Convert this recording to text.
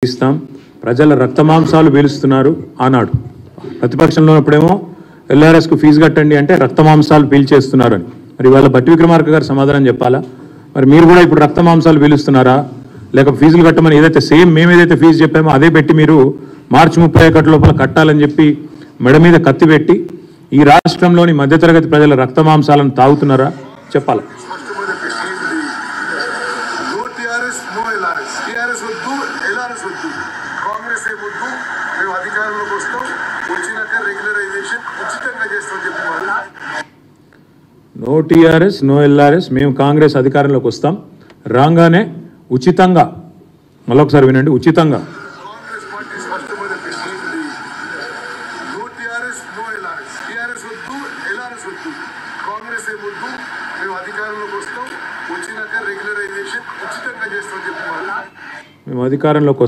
ఇస్తాం ప్రజల రక్తమాంసాలు పీలుస్తున్నారు ఆనాడు ప్రతిపక్షంలో ఉన్నప్పుడేమో ఎల్ఆర్ఎస్ కు ఫీజు కట్టండి అంటే రక్తమాంసాలు పీల్చేస్తున్నారు అని మరి వాళ్ళ బట్టి విక్రమార్క గారు సమాధానం చెప్పాలా మరి మీరు కూడా ఇప్పుడు రక్తమాంసాలు పీలుస్తున్నారా లేక ఫీజులు కట్టమని ఏదైతే సేమ్ మేము ఏదైతే ఫీజు చెప్పామో అదే పెట్టి మీరు మార్చి 31 లోపల కట్టాలని చెప్పి మెడ మీద కత్తి పెట్టి ఈ రాష్ట్రంలోని మధ్యతరగతి ప్రజల రక్తమాంసాలను తాగుతున్నారా చెప్పాలి నో టీఆర్ఎస్ నో ఎల్ఆర్ఎస్ మేము కాంగ్రెస్ అధికారంలోకి వస్తాం రాగానే ఉచితంగా మళ్ళొకసారి వినండి ఉచితంగా మేము అధికారంలోకి వస్తాం